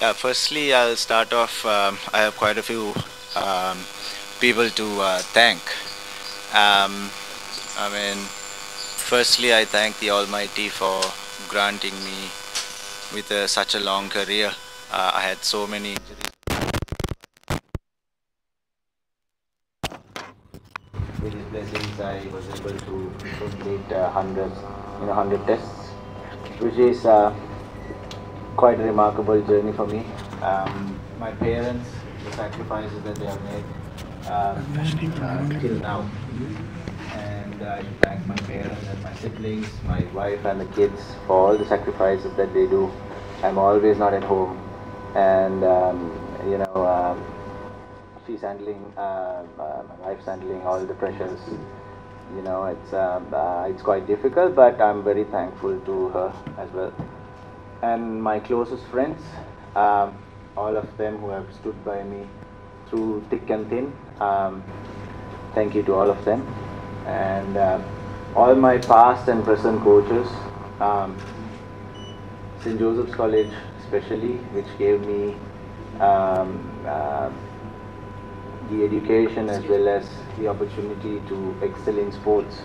Yeah, firstly, I'll start off. I have quite a few um, people to thank. Um, I mean, firstly, I thank the Almighty for granting me with such a long career. I had so many injuries. With His blessings, I was able to complete hundreds, 100 tests, which is quite a remarkable journey for me. My parents, the sacrifices that they have made till now, and I thank my parents and my siblings, my wife and the kids for all the sacrifices that they do. I'm always not at home, and you know, she's handling, my wife's handling all the pressures. You know, it's quite difficult, but I'm very thankful to her as well. And my closest friends, all of them who have stood by me through thick and thin. Thank you to all of them, and all my past and present coaches, St. Joseph's College especially, which gave me the education as well as the opportunity to excel in sports.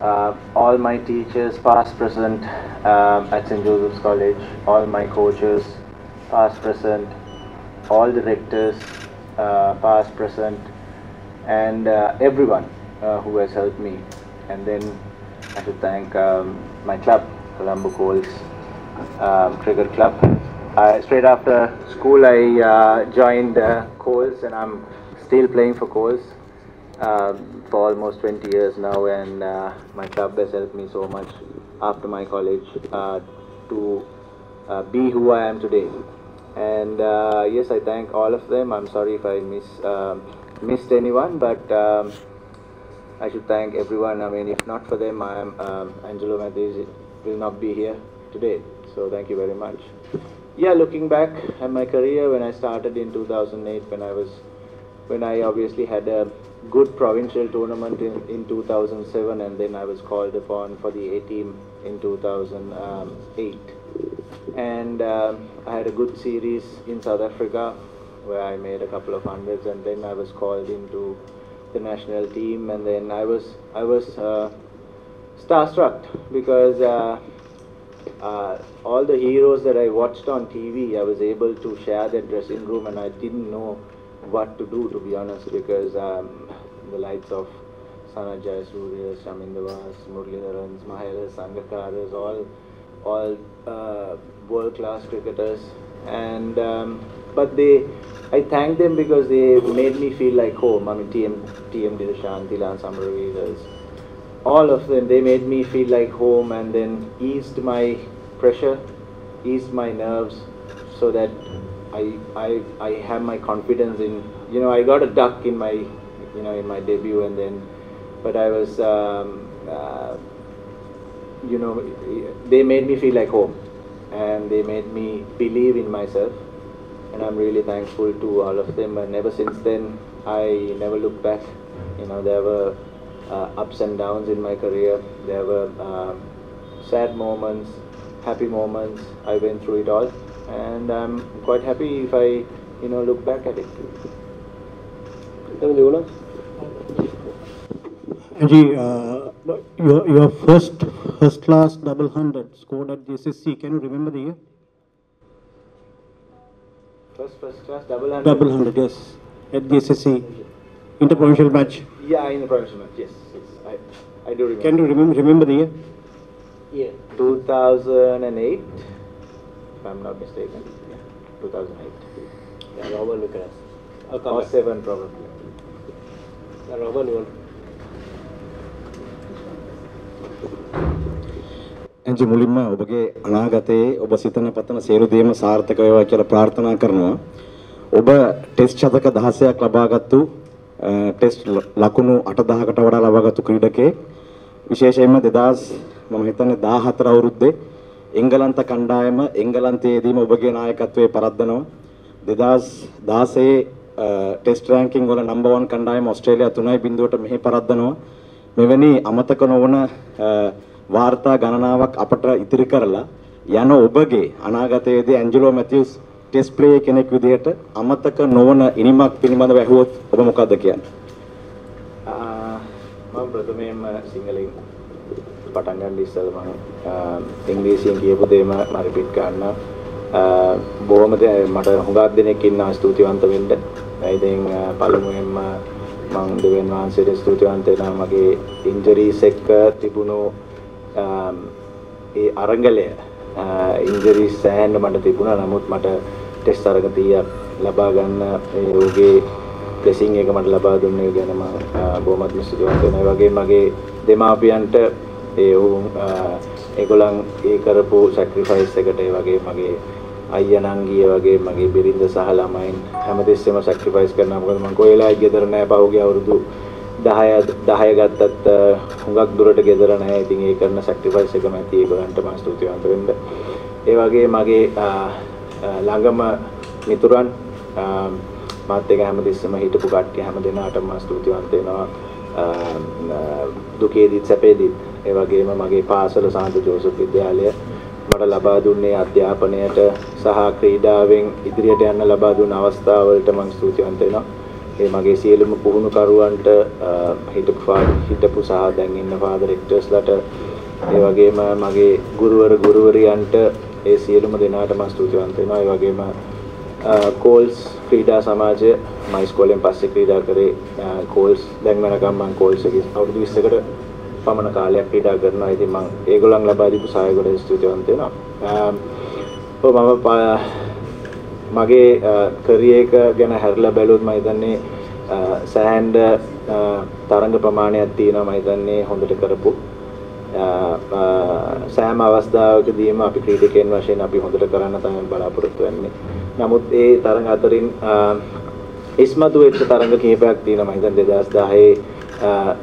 All my teachers, past, present, at St. Joseph's College, all my coaches, past, present, all the rectors, past, present, and everyone who has helped me. And then I should thank my club, Colombo Coles Cricket Club. Straight after school, I joined Coles, and I'm still playing for Coles for almost 20 years now. And my club has helped me so much after my college to be who I am today. And yes, I thank all of them. I'm sorry if I missed anyone, but I should thank everyone. I mean, if not for them, Angelo Matthews will not be here today. So thank you very much. Yeah, looking back at my career, when I started in 2008, when I obviously had a good provincial tournament in 2007, and then I was called upon for the A team in 2008. And I had a good series in South Africa where I made a couple of hundreds, and then I was called into the national team, and then I was starstruck because all the heroes that I watched on TV, I was able to share their dressing room, and I didn't know what to do, to be honest, because the likes of Sanat Jayasuriya, Shaminda Vas, Muralidharans, Mahelas, Sangakaras, all world-class cricketers, and but I thank them because they made me feel like home. I mean, TM Dilshan, Tilan Samaravedas, all of them, they made me feel like home, and then eased my pressure, eased my nerves, so that I have my confidence in, I got a duck in my, in my debut, and then, but I was, they made me feel like home, and they made me believe in myself, and I'm really thankful to all of them. And ever since then, I never looked back. There were ups and downs in my career. There were sad moments, happy moments. I went through it all, and I'm quite happy if I, look back at it. Angie, your first class double hundred scored at JSSC. Can you remember the year? First class double hundred. Double hundred, yes, at JSSC interprovincial match. Yeah, in the provincial match. Yes, I do remember. Can you remember the year? Yeah, 2008, if I'm not mistaken. Yeah, 2008. Yeah, Roman Vickers. Or 7 probably. Yeah, Roman, you want? එන්ජි මුලින්ම ඔබගේ අනාගතයේ ඔබ සිතන පතන සියලු දේම සාර්ථක වේවා කියලා ප්‍රාර්ථනා කරනවා. ඔබ ටෙස්ට් ශතක 16ක් ලබාගත්තු ටෙස්ට් ලකුණු 8000කට වඩා ලබාගත්තු ක්‍රීඩකයෙක්. විශේෂයෙන්ම 2014 අවුරුද්දේ එංගලන්ත කණ්ඩායම එංගලන්තයේදීම ඔබගේ නායකත්වයේ පරද්දනවා. 2016 ටෙස්ට් රෑන්කින් වල නම්බර් 1 කණ්ඩායම ඕස්ට්‍රේලියා 3.0ට මෙහි පරද්දනවා. මෙවැනි අමතක නොවන වාර්තා ගණනාවක් අපට ඉතිරි කරලා යන ඔබගේ අනාගතයේදී ඇන්ජලෝ මැතිව්ස් ටෙස්ට් ප්ලේයර් කෙනෙක් විදිහට අමතක නොවන ඉනිමක් පිළිබඳව ඇහුවොත් ඔබ මොකක්ද කියන්නේ? මම ප්‍රථමයෙන්ම සිංහලෙන් පටන් ගන්න ඉස්සෙල්ලා මම ඉංග්‍රීසියෙන් කියපු දේම මම රිපීට් කරන්න. බොහොම මට හුඟක් දෙනෙක් ඉන්නවා ස්තුතිවන්ත වෙන්න. ඉතින් පළමුවෙන්ම මම දෙවියන් වහන්සේට ස්තුතිවන්ත වෙනවා මගේ ඉන්ජරිස් එක්ක තිබුණු ඒ අරගලය ඉන්ජරිස් සෑහෙන්න මට තිබුණා. නමුත් මට ටෙස්ට් අරගෙන 30ක් ලබා ගන්න ඒ රෝගේ බ්ලෙසිං එක මට ලබා දුන්නේ ගැන මම බොහොමත්ම ස්තුතිවන්ත වෙනවා. ඒ වගේම මගේ දෙමාපියන්ට ඒගොල්ලන් ඒ කරපු සැක්‍රිෆයිස් එකට ඒ වගේ මගේ අයියා නංගිය වගේ මගේ බිරිඳ සහ ළමයින් හැමදෙස්සෙම සැක්‍රිෆයිස් කරනවා. මොකද මම කොහෙලා ගෙදර නැහැ පහුගිය අවුරුදු 10 ගත්තත් හුඟක් දුරට ගෙදර නැහැ. ඉතින් ඒ කරන සැක්‍රිෆයිස් එක මැති ඒගොල්ලන්ට මම ස්තුතිවන්ත වෙන්න. ඒ වගේ මගේ ළඟම මිතුරන් මාත් එක්ක හැමදෙස්සෙම හිටපු කට්ටිය හැම දෙනාටම මම ස්තුතිවන්ත වෙනවා. දුකේදීත් සැපේදීත්. ඒ වගේම මගේ පාසල සාන්ත ජෝසප් විද්‍යාලය මට ලබා දුන්නේ අධ්‍යාපනයට සහ ක්‍රීඩාවෙන් ඉදිරියට යන්න ලබා දුන්න අවස්ථාවලට මම ස්තුතිවන්ත වෙනවා. ඒ මගේ සියලුම පුහුණුකරුවන්ට හිටපු සහ දැන් ඉන්න ෆාදර් රෙක්ටර්ස්ලාට ඒ වගේම මගේ ගුරුවරයන්ට ඒ සියලුම දෙනාට මම ස්තුතිවන්ත වෙනවා. ඒ වගේම කෝල්ස් ක්‍රීඩා සමාජය මම ඉස්කෝලෙන් පස්සේ ක්‍රීඩා කරේ කෝල්ස් දැන් වෙනකම් මම කෝල්ස් එකේ අවුරුදු 20කට පමණ කාලයක් ක්‍රීඩා කරනවා. ඉතින් මම ඒගොල්ලන් ලබා දීපු සහයෝගයට ස්තුතිවන්ත වෙනවා. මගේ කැරියර් එක ගැන හැරලා බැලුවොත් මම හිතන්නේ සෑහෙන තරඟ ප්‍රමාණයක් තියෙනවා. මම හිතන්නේ හොඳට කරපු සෑම අවස්ථාවකදීම අපි ක්‍රීඩකයන් වශයෙන් අපි හොඳට කරන්න තමයි බලාපොරොත්තු වෙන්නේ. නමුත් ඒ තරඟ අතරින් ඉස්මතු වෙච්ච තරඟ කිහිපයක් තියෙනවා. මම හිතන්නේ 2010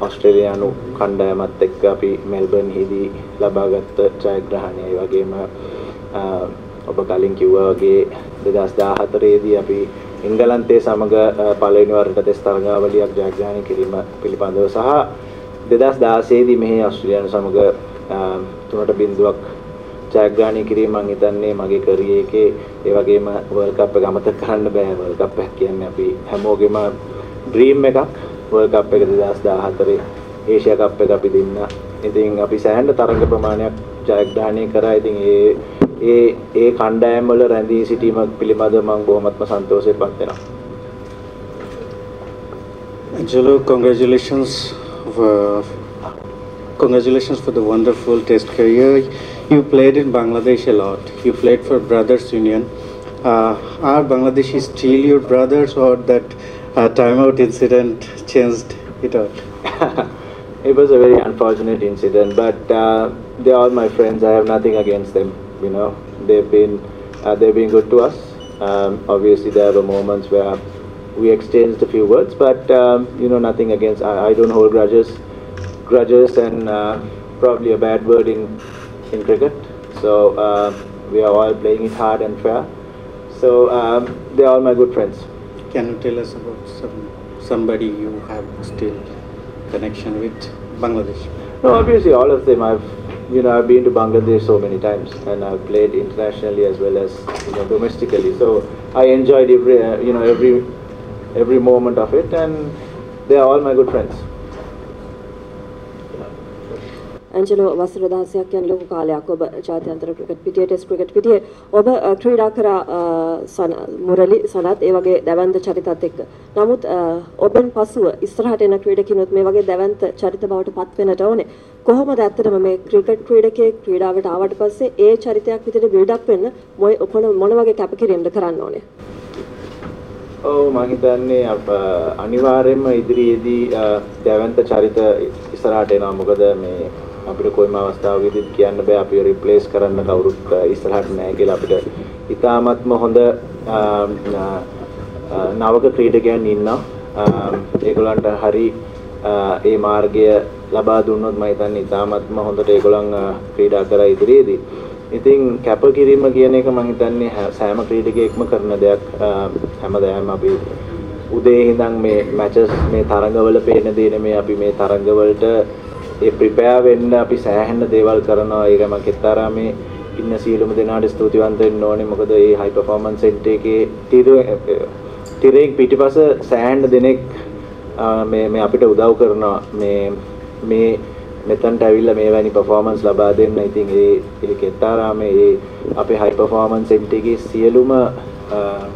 ඔස්ට්‍රේලියානු කණ්ඩායමත් එක්ක අපි මෙල්බර්න්හිදී ලබාගත් ජයග්‍රහණය. ඒ වගේම ඔබ කලින් කිව්වා වගේ 2014 දී අපි එංගලන්තයේ සමග පළවෙනි වරට ටෙස්ට් තරගාවලියක් ජයග්‍රහණය කිරීම පිළිබඳව සහ 2016 දී මෙහි ඔස්ට්‍රේලියානු සමග 3-0ක් ජයග්‍රහණය කිරීම මම හිතන්නේ මගේ කැරියර් එකේ ඒ වගේම වර්ල්ඩ් කප් එක අමතක කරන්න බෑ. වර්ල්ඩ් කප් එක කියන්නේ අපි හැමෝගෙම ඩ්‍රීම් එකක්. වර්ල්ඩ් කප් එක 2014 ඒෂියා කප් එක අපි දෙන්න. ඉතින් අපි සෑහෙන තරඟ ප්‍රමාණයක් ජයග්‍රහණය කරා. ඉතින් ඒ කණ්ඩායම් වල රැඳී සිටීම පිළිබඳව මම බොහොමත්ම සන්තෝෂයටපත් වෙනවා. Angelo, congratulations for the wonderful test career. You played in Bangladesh a lot. You played for Brothers Union. Are Bangladeshi still your brothers, or that timeout incident changed it all? It was a very unfortunate incident, but they are all my friends. I have nothing against them. You know, they've been good to us. Obviously, there were moments where we exchanged a few words, but you know, nothing against. I don't hold grudges, and probably a bad word in cricket. So we are all playing it hard and fair. So they are all my good friends. Can you tell us about somebody you have still connection with Bangladesh? No, obviously all of them. I've been to Bangladesh so many times, and I've played internationally as well as domestically. So I enjoyed every moment of it, and they are all my good friends. Angelo වසර 16ක් යන ලොකු කාලයක් ඔබ ජාත්‍යන්තර cricket පිටියේ test cricket පිටියේ ඔබ ක්‍රීඩා කරා මුරලි සනත් ඒ වගේ දැවැන්ත චරිතත් එක්ක. නමුත් ඔබෙන් පසුව ඉස්සරහට එන ක්‍රීඩකිනුත් මේ වගේ දැවැන්ත චරිත බවට පත් වෙන්නට ඕනේ. කොහොමද ඇත්තටම මේ ක්‍රිකට් ක්‍රීඩකයෙක් ක්‍රීඩාවට ආවට පස්සේ ඒ චරිතයක් විදිහට බිල්ඩ් අප් වෙන්න මොන වගේ කැපකිරීමද කරන්න ඕනේ? ඔව් මම හිතන්නේ අනිවාර්යයෙන්ම ඉදිරියේදී දැවැන්ත චරිත ඉස්සරහට එනවා. මොකද මේ අපිට කොයිම අවස්ථාවකදීත් කියන්න බෑ අපිව රිප්ලේස් කරන්න කවුරුත් ඉස්සරහට නැහැ කියලා. අපිට ඉතාමත්ම හොඳ නවක ක්‍රීඩකයන් ඉන්නවා. ඒගොල්ලන්ට හරි ඒ මාර්ගය ලබා දුන්නොත් මම හිතන්නේ ඉතාමත්ම හොඳට ඒගොල්ලන් ක්‍රීඩා කරා ඉදිරියේදී. ඉතින් කැපකිරීම කියන එක මම හිතන්නේ සෑම ක්‍රීඩකයෙක්ම කරන දෙයක්. හැමදාම අපි උදේ ඉඳන් මේ මැචස් මේ තරඟවල පේන දේ නෙමෙයි අපි මේ තරඟවලට ඒ ප්‍රිපෙයාර් වෙන්න අපි සෑහෙන දේවල් කරනවා. ඒක මම කිත්තරා මේ ඉන්න සියලුම දෙනාට ස්තුතිවන්ත වෙන්න ඕනේ. මොකද මේ high performance center එකේ තිරේ පිටිපස සෑහෙන දෙනෙක් මේ අපිට උදව් කරනවා මේ මෙතනට ඇවිල්ලා මේවැනි performance ලබා දෙන්න. ඉතින් ඒ කෙත්තාරාමේ අපේ high performance center එකේ සියලුම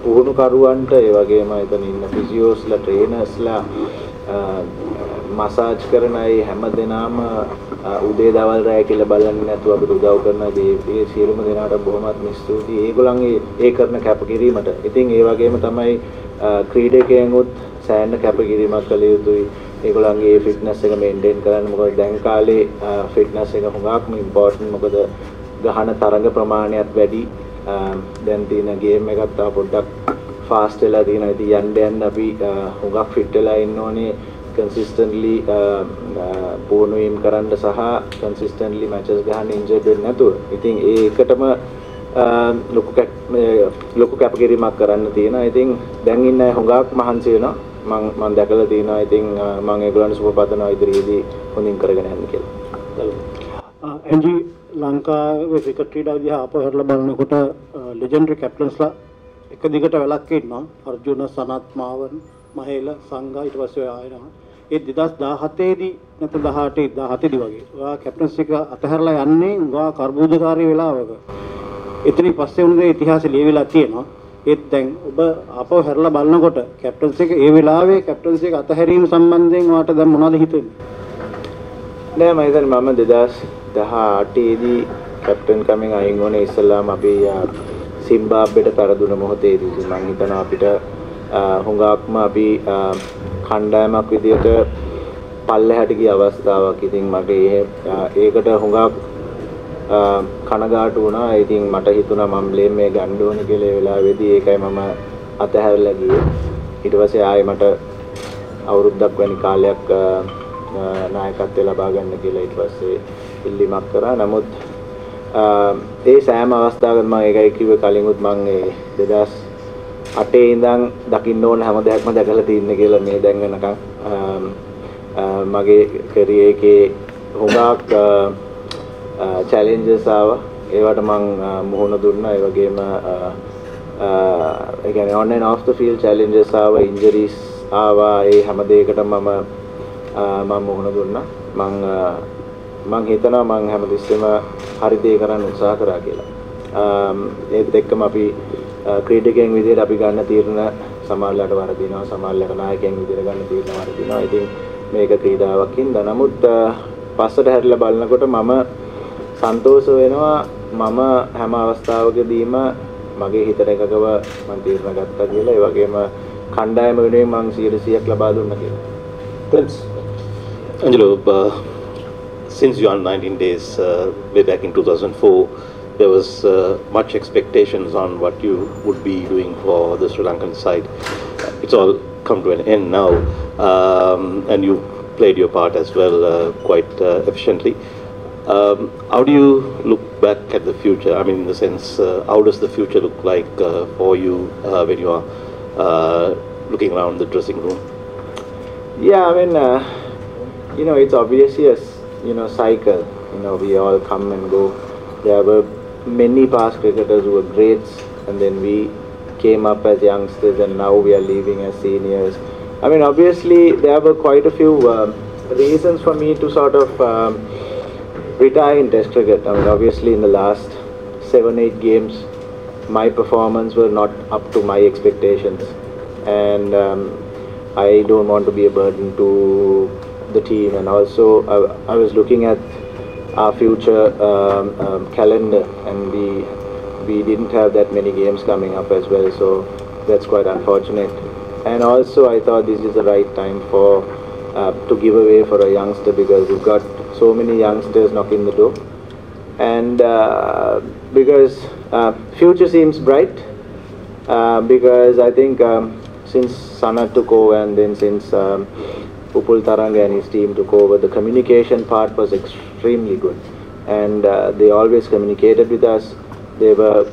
පුහුණුකරුවන්ට ඒ වගේම එතන ඉන්න ෆිසියෝස්ලා ට්‍රේනර්ස්ලා මසාජ් කරන අය හැම දෙනාම උදේ දවල් රැය කියලා බලන්නේ නැතුව අපිට උදව් කරන මේ සියලුම දෙනාට බොහොමත්ම ස්තුතියි. ඒගොල්ලන්ගේ ඒ කරන කැපකිරීමට. ඉතින් ඒ වගේම තමයි ක්‍රීඩකයන්ගොත් සෑහෙන කැපකිරීමක් කළ යුතුයි. ඒගොල්ලන්ගේ ෆිට්නස් එක මේන්ටේන් කරන්න. මොකද දැන් කාලේ ෆිට්නස් එක හුඟක්ම ඉම්පෝටන්ට්. මොකද ගහන තරඟ ප්‍රමාණයත් වැඩි. දැන් තියෙන ගේම් එකත් තා පොඩ්ඩක් ෆාස්ට් වෙලා තියෙනවා. ඉතින් යන්න අපි හුඟක් ෆිට් වෙලා ඉන්න ඕනේ. consistently පුහුණුවීම් කරන්න සහ consistently matches ගහන්න injured වෙන්නේ නැතුව. ඉතින් ඒකටම ලොකු කැපකිරීමක් කරන්න තියෙනවා. ඉතින් දැන් ඉන්න අය හුඟක් මහන්සි වෙනවා. මම දැකලා තියෙනවා. ඉතින් මම ඒගොල්ලන්ට සුබ පතනවා ඉදිරියේදී හොඳින් කරගෙන යන්න කියලා. එන්ජි ලංකාවේ ක්‍රිකට් ක්‍රීඩාව දිහා අපව හැරලා බලනකොට ලෙජෙන්ඩරි කැප්ටන්ස්ලා එක දිගට වැලක් ඉන්නවා. අර්ජුන, සනත්, මාවන්, මහේල, සංඝා ඊට පස්සේ ආයෙනවා. ඒ 2017 දී නැත්නම් 17 දී වගේ ඔයා කැප්ටන්ස් එක අතහැරලා යන්නේ උගා කර්බුදකාරී වෙලාවක. එතනින් පස්සේ වුණේ ඉතිහාසෙ ලියවිලා තියෙනවා. ඒත් දැන් ඔබ අපව හැරලා බලනකොට කැප්ටන්ස් එක ඒ වෙලාවේ කැප්ටන්ස් එක අතහැරීම සම්බන්ධයෙන් ඔයාට දැන් මොනවද හිතෙන්නේ? නෑ මම හිතන්නේ මම 2018 දී කැප්ටන් කමින් අයින් වුණේ ඉස්සෙල්ලාම අපි සිම්බාබ්වෙට පෙරදුන මොහොතේදී. මම හිතනවා අපිට හුඟක්ම අපි කණ්ඩායමක් විදියට පල්ලෙහාට ගිය අවස්ථාවක්. ඉතින් මට ඒකට හුඟක් කනගාටු වුණා. ඉතින් මට හිතුණා මම බ්ලේම් මේ ගන්න ඕනේ කියලා ඒ වෙලාවේදී. ඒකයි මම අතහැරලා ගියේ. ඊට පස්සේ ආයේ මට අවුරුද්දක් වැනි කාලයක් නායකත්වය ලබා ගන්න කියලා ඊට පස්සේ ඉල්ලීමක් කරා. නමුත් ඒ සෑම අවස්ථාවකම මම ඒකයි කිව්වේ කලින්ුත් මම ඒ 2008 ඉඳන් දකින්න ඕන හැම දෙයක්ම දැකලා තින්නේ කියලා මේ දැන් වෙනකන් මගේ කැරියර් එකේ හුඟක් challenges ආවා. ඒවට මම මුහුණ දුන්නා. ඒ වගේම ඒ කියන්නේ on and off the field challenges ආවා, injuries ආවා. ඒ හැම දෙයකටම මම මුහුණ දුන්නා. මම හිතනවා මම හැමතිස්සෙම හරි දේ කරන්න උත්සාහ කරා කියලා. ඒත් එක්කම අපි ක්‍රීඩකයන් විදිහට අපි ගන්න තීරණ සමහරවිට වරදිනවා, සමහරවිට නායකයන් විදිහට ගන්න තීරණ වරදිනවා. ඉතින් මේක ක්‍රීඩාවක් හින්දා. නමුත් පස්සට හැරිලා බලනකොට මම සන්තෝෂ වෙනවා. මම හැම අවස්ථාවකදීම මගේ හිතට එකකව මම තීරණ ගත්තා කියලා. ඒ වගේම කණ්ඩායම වෙනුවෙන් මම 100%ක් ලබා දුන්නා කියලා. Thanks. Angelo, since you are 19 days way back in 2004, there was much expectations on what you would be doing for the Sri Lankan side. It's all come to an end now, and you played your part as well quite efficiently. How do you look back at the future? I mean, in the sense, how does the future look like for you when you are looking around the dressing room? Yeah, I mean, it's obviously a cycle. We all come and go. There were many past cricketers who were greats, and then we came up as youngsters, and now we are leaving as seniors. I mean, obviously, there were quite a few reasons for me to sort of retire in Test cricket. I mean, obviously, in the last 7-8 games, my performance was not up to my expectations, and I don't want to be a burden to the team. And also, I was looking at our future calendar, and we didn't have that many games coming up as well, so that's quite unfortunate. And also, I thought this is the right time for to give away for a youngster, because we've got so many youngsters knocking the door, and because future seems bright, because I think since Sanat took over, and then since Upul Taranga and his team took over, the communication part was extremely good, and they always communicated with us. They were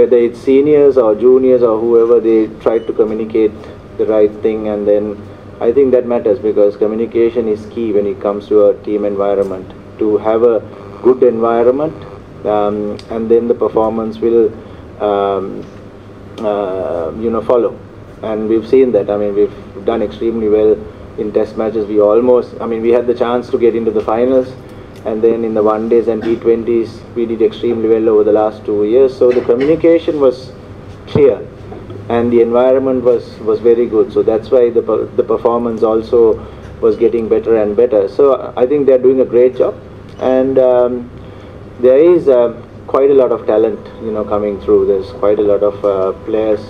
whether it's seniors or juniors or whoever, they tried to communicate the right thing, and then I think that matters, because communication is key when it comes to a team environment. to have a good environment, and then the performance will follow. And we've seen that. I mean, we've done extremely well in test matches. We had the chance to get into the finals, and then in the one days and T20s we did extremely well over the last 2 years. So the communication was clear and the environment was very good. So that's why the performance also was getting better and better. So I think they're doing a great job, and there is quite a lot of talent, coming through. There's quite a lot of players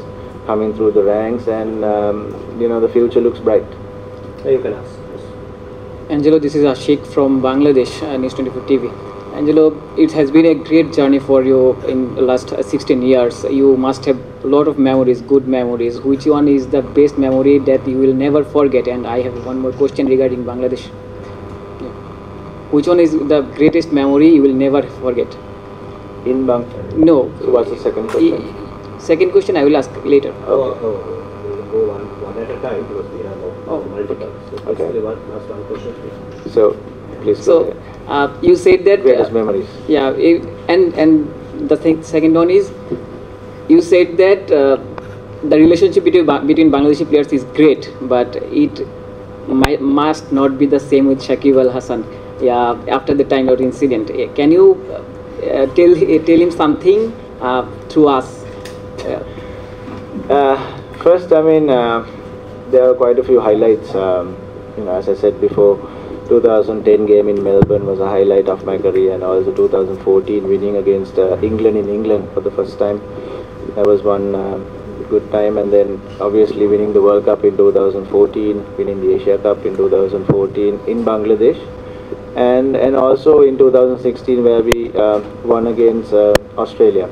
coming through the ranks, and the future looks bright. You can ask. Angelo, this is Ashik from Bangladesh, News 24 TV. Angelo, it has been a great journey for you in the last 16 years. You must have a lot of memories, good memories. Which one is the best memory that you will never forget? And I have one more question regarding Bangladesh. Yeah. Which one is the greatest memory you will never forget? In Bangladesh? No. So what's the second question? Second question I will ask later. We'll go one at a time because we have multiple. So Okay. basically ask one question, please. So please go So ahead. you said that. Greatest memories. Yeah, and the second one is, you said that the relationship between Bangladeshi players is great, but it must not be the same with Shakib Al Hasan. Yeah, after the time out incident, can you tell him something through us? First, there are quite a few highlights. As I said before, 2010 game in Melbourne was a highlight of my career, and also 2014 winning against England in England for the first time. That was one good time, and then obviously winning the World Cup in 2014, winning the Asia Cup in 2014 in Bangladesh, and also in 2016 where we won against Australia.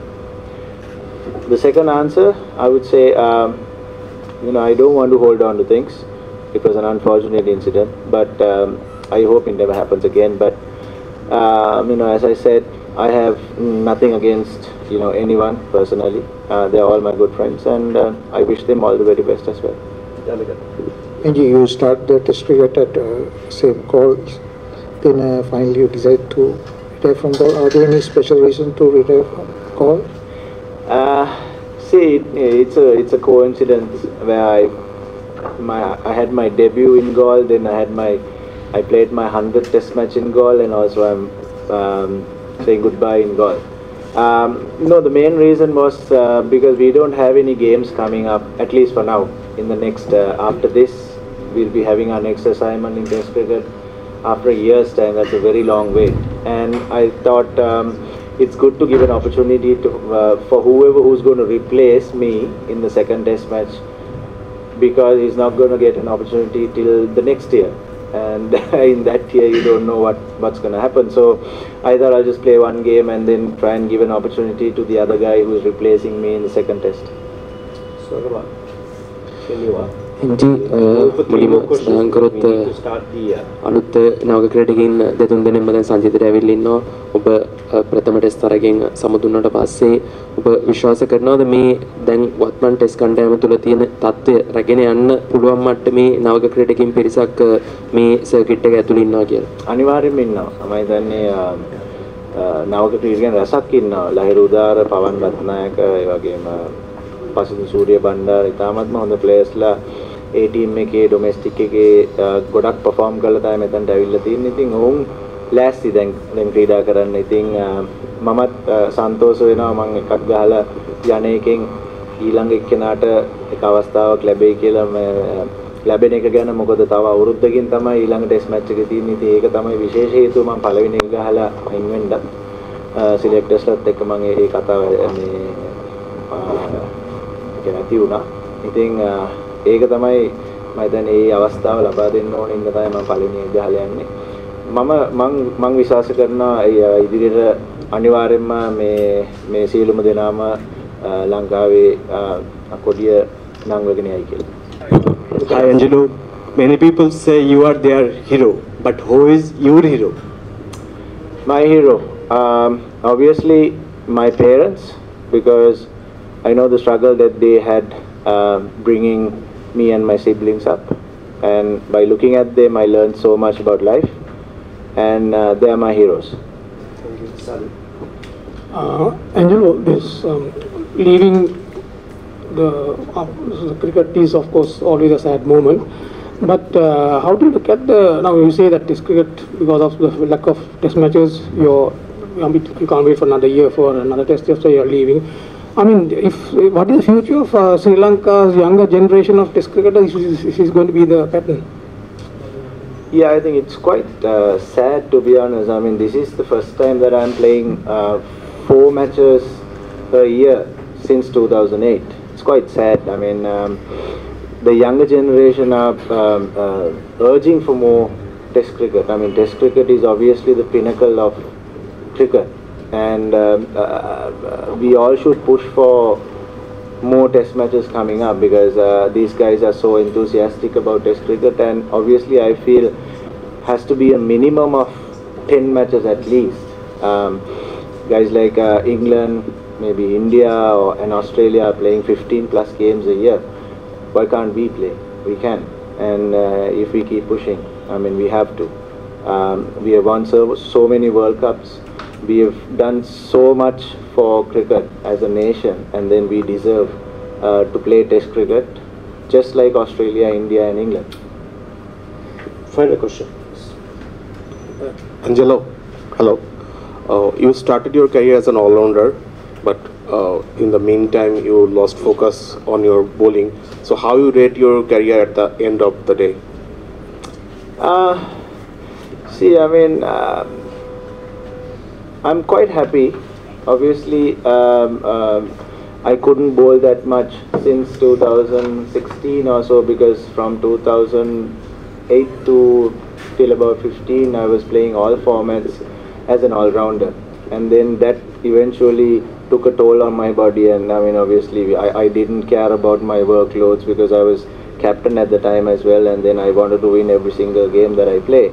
The second answer, I would say, I don't want to hold on to things. It was an unfortunate incident, but I hope it never happens again. But as I said, I have nothing against anyone personally. They are all my good friends, and I wish them all the very best as well. And you start the test cricket at same calls, then finally you decide to retire from call. Are there any special reason to retire from call? It's a coincidence where I had my debut in Galle, then I played my 100th test match in Galle, and also I'm saying goodbye in Galle. No, the main reason was because we don't have any games coming up, at least for now. In the next, after this, we'll be having our next assignment in test cricket after a year's time. That's a very long wait, and I thought it's good to give an opportunity to for whoever who's going to replace me in the second test match, because he's not going to get an opportunity till the next year, and in that year you don't know what's going to happen. So I thought I'll just play one game and then try and give an opportunity to the other guy who's replacing me in the second test. So Rama, can you මුලින්ම සඳහන් කරොත් අලුත් නවක ක්‍රීඩකයින් දෙතුන් දෙනෙක්ම දැන් සංජිතට ඇවිල්ලා ඉන්නවා. ඔබ ප්‍රථම ටෙස්ට් තරගෙන් සමුදුන්නට පස්සේ ඔබ විශ්වාස කරනවද මේ දැන් වත්මන් ටෙස්ට් කණ්ඩායම තුල තියෙන තත්ත්වය රැගෙන යන්න පුළුවන් මට්ටමේ නවක ක්‍රීඩකයින් පිරිසක් මේ සර්කිට් එක ඇතුළේ ඉන්නවා කියලා? අනිවාර්යෙන්ම ඉන්නවා. මම හිතන්නේ නවක ක්‍රීඩකයන් රසක් ඉන්නවා. ලහිරු උදාර, පවන් රත්නායක, ඒ වගේම පසිදු සූර්ය බණ්ඩාර, ඉතාමත්ම හොඳ ප්ලේයර්ස්ලා ඒ ටීම් එකේ ඩොමෙස්ටික් එකේ ගොඩක් perform කරලා තමයි මෙතනට ඇවිල්ලා තියෙන්නේ. ඉතින් ඔවුන් ලෑස්ති දැන් ක්‍රීඩා කරන්න. ඉතින් මමත් සන්තෝෂ වෙනවා මම එකක් ගහලා යන එකෙන් ඊළඟ එක්කෙනාට එක අවස්ථාවක් ලැබෙයි කියලා ලැබෙන එක ගැන. මොකද තව අවුරුද්දකින් තමයි ඊළඟ ටෙස්ට් මැච් එක තියෙන්නේ. ඉතින් ඒක තමයි විශේෂ හේතුව මම පළවෙනි එක ගහලා අයින් වෙන්නත්. සිලෙක්ටර්ස්ලත් එක්ක මම මේ කතාව නැති වුණා. ඉතින් ඒක තමයි මම හිතන්නේ මේ අවස්ථාව ලබා දෙන්න ඕන ඉන්න තමයි මම පළවෙනි එක ගහලා යන්නේ. මම විශ්වාස කරනවා ඉදිරියට අනිවාර්යෙන්ම මේ සියලුම දෙනාම ලංකාවේ කොඩිය නංවගෙන යයි කියලා. Hi Angelo, many people say you are their hero, but who is your hero? My hero, obviously my parents, because I know the struggle that they had bringing me and my siblings up, and by looking at them I learned so much about life, and they are my heroes. Angelo, this leaving the cricket is of course always a sad moment, but how do you look at now you say that this cricket, because of the lack of test matches, you can't wait for another year for another test, so you're leaving. I mean, what is the future of Sri Lanka's younger generation of test cricketers? Is going to be the pattern? Yeah, I think it's quite sad, to be honest. I mean, this is the first time that I'm playing 4 matches a year since 2008. It's quite sad. I mean, the younger generation are urging for more test cricket. I mean, test cricket is obviously the pinnacle of cricket, and we all should push for more test matches coming up, because these guys are so enthusiastic about test cricket, and obviously I feel has to be a minimum of 10 matches at least. Guys like England, maybe India and Australia are playing 15 plus games a year. Why can't we play? We can, and if we keep pushing, I mean, we have to. We have won so many World Cups. We have done so much for cricket as a nation, and then we deserve to play test cricket just like Australia, India and England. Final question. Angelo, hello. You started your career as an all-rounder, but in the meantime you lost focus on your bowling. So how you rate your career at the end of the day? See, I mean, I'm quite happy. Obviously, I couldn't bowl that much since 2016 or so, because from 2008 to till about 15 I was playing all formats as an all-rounder, and then that eventually took a toll on my body, and I mean, obviously I didn't care about my workloads because I was captain at the time as well, and then I wanted to win every single game that I play,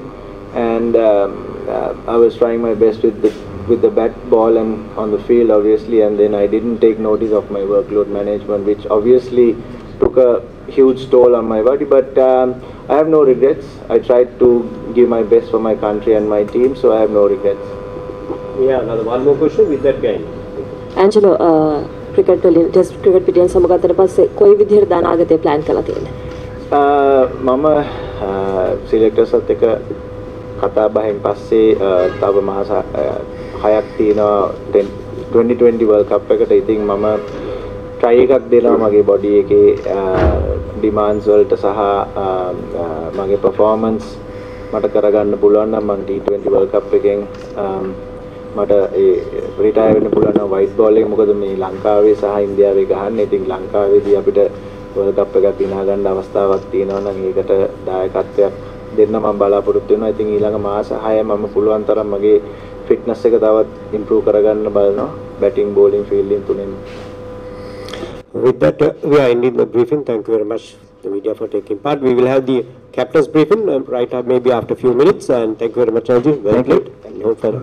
and I was trying my best with the bat, ball and on the field obviously, and then I didn't take notice of my workload management, which obviously took a huge toll on my body, but I have no regrets. I tried to give my best for my country and my team, so I have no regrets. Yeah, another one more question with that guy. Angelo, cricket test cricket පිටියෙන් සමගත්තට පස්සේ කොයි විදිහට දානාගතේ plan කරලා තියෙන්නේ? මම selectors අත් එක්ක කතා බහෙන් පස්සේ තව මාස 6ක් තියෙනවා 2020 World Cup එකට. ඉතින් මම try එකක් දෙනවා මගේ body එකේ demands වලට සහ මගේ performance මට කරගන්න පුළුවන් නම් මම T20 World Cup එකෙන් මට රිටයර් වෙන්න පුළුවන් නම් white ball එක, මොකද මේ ලංකාවේ සහ ඉන්දියාවේ ගහන්නේ. ඉතින් ලංකාවේදී අපිට World Cup එකක් දිනා ගන්න අවස්ථාවක් තියෙනවා නම් ඒකට දායකත්වයක් දෙන්න මම බලාපොරොත්තු වෙනවා. ඉතින් ඊළඟ මාස 6 මම පුළුවන් තරම් මගේ ෆිට්නස් එක තවත් ඉම්ප්‍රූව් කරගන්න බලනවා, බැටිං බෝලිං ෆීල්ඩින් තුනෙන්. With that, we are ending the briefing. Thank you very much, the media, for taking part. We will have the captain's briefing right maybe after a few minutes. And thank you very much, Arjun. Well played. And hope for